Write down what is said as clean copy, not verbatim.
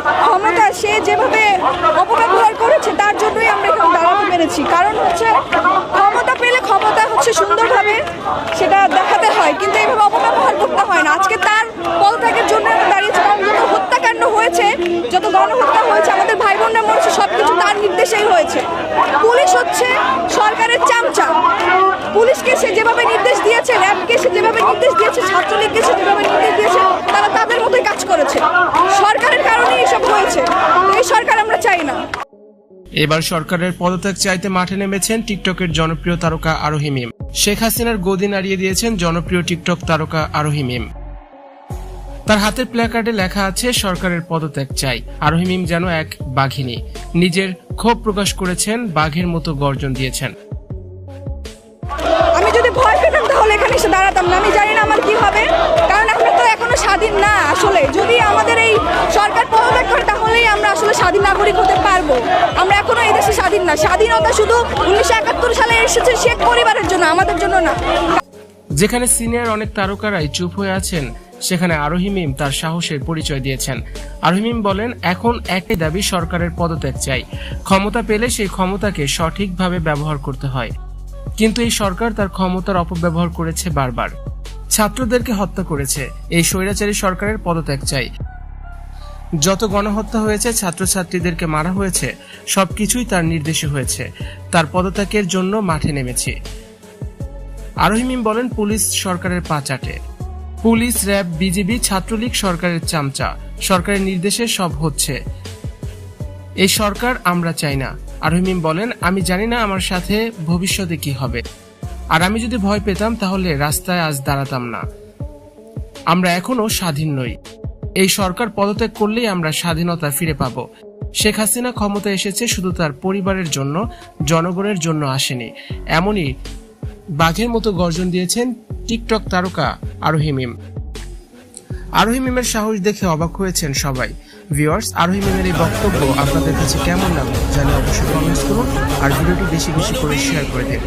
ক্ষমতা সে যেভাবে অপব্যবহার করেছে তার জন্যই আমরা এখানে দাঁড়াতে পেরেছি। কারণ হচ্ছে ক্ষমতা পেলে ক্ষমতা হচ্ছে সুন্দরভাবে সেটা দেখাতে হয়, কিন্তু এইভাবে অপব্যবহার করতে হয় না। আজকে তার পদত্যাগের জন্য আমরা দাঁড়িয়েছি, কারণ যত হত্যাকাণ্ড হয়েছে, যত গণহত্যা হয়েছে, আমাদের ভাই বোনরা মরেছে, সবকিছু তার নির্দেশেই হয়েছে। পুলিশ হচ্ছে সরকারের চামচা। পুলিশকে সে যেভাবে নির্দেশ দিয়েছে, র্যাবকে সে যেভাবে নির্দেশ দিয়েছে, ছাত্রলীগকে সে যেভাবে নির্দেশ দিয়েছে, তারা তাদের মতোই কাজ করেছে। সরকারের কারণেই এসব হয়েছে। এই সরকার আমরা চাই না। এবার সরকারের পদত্যাগ চাইতে মাঠে নেমেছেন টিকটকের জনপ্রিয় তারকা আরোহী মিম। শেখ হাসিনার গদি নাড়িয়ে দিয়েছেন জনপ্রিয় টিকটক তারকা আরোহী মিম। তার হাতের প্ল্যাকার্ডে লেখা আছে সরকারের পদত্যাগ চাই। আরোহী মিম যেন এক বাঘিনী, নিজের ক্ষোভ প্রকাশ করেছেন, বাঘের মতো গর্জন দিয়েছেন। আমি যদি ভয় পেতাম তাহলে এখানে এসে দাঁড়াতাম না। আমি জানি না আমার কি হবে, কারণ আমরা তো এখনো স্বাধীন না। আসলে যদি আমাদের এই সরকার পদত্যাগ করে তাহলেই আমরা আসলে স্বাধীন নাগরিক হতে পারবো। আমরা এখনো এই দেশে স্বাধীন না। স্বাধীনতা শুধু 1971 সালে এসেছে শেখ পরিবারের জন্য, আমাদের জন্য না। যেখানে সিনিয়র অনেক তারকারাই চুপ হয়ে আছেন, সেখানে আরোহী মিম তার সাহসের পরিচয় দিয়েছেন। আরোহী মিম বলেন, এখন একই দাবি, সরকারের পদত্যাগ চাই। ক্ষমতা পেলে সেই ক্ষমতাকে সঠিকভাবে ব্যবহার করতে হয়, কিন্তু এই সরকার তার ক্ষমতার অপব্যবহার করেছে বারবার। ছাত্রদেরকে হত্যা করেছে। এই স্বৈরাচারী সরকারের পদত্যাগ চাই। যত গণহত্যা হয়েছে, ছাত্রছাত্রীদেরকে মারা হয়েছে, সবকিছুই তার নির্দেশে হয়েছে। তার পদত্যাগের জন্য মাঠে নেমেছি। আরোহী মিম বলেন, পুলিশ সরকারের পা চাটে। পুলিশ, র্যাব, বিজিবি, ছাত্রলীগ সরকারের চামচা। সরকারের নির্দেশে সব হচ্ছে। এই সরকার আমরা চাই না। আরোহী মিম বলেন, আমি জানি না আমার সাথে ভবিষ্যতে কি হবে, আর আমি যদি ভয় পেতাম তাহলে রাস্তায় আজ দাঁড়াতাম না। আমরা এখনো স্বাধীন নই। এই সরকার পদত্যাগ করলেই আমরা স্বাধীনতা ফিরে পাব। শেখ হাসিনা ক্ষমতা এসেছে শুধু তার পরিবারের জন্য, জনগণের জন্য আসেনি। এমনই বাঘের মতো গর্জন দিয়েছেন টিকটক তারকা আরোহী মিম। আরোহী মিমের সাহস দেখে অবাক হয়েছেন সবাই। ভিউয়ার্স, আরোহী মিমের এই বক্তব্য আপনাদের কাছে কেমন লাগলো জানিয়ে অবশ্যই কমেন্টস করুন, আর ভিডিওটি বেশি বেশি করে শেয়ার করে দিন।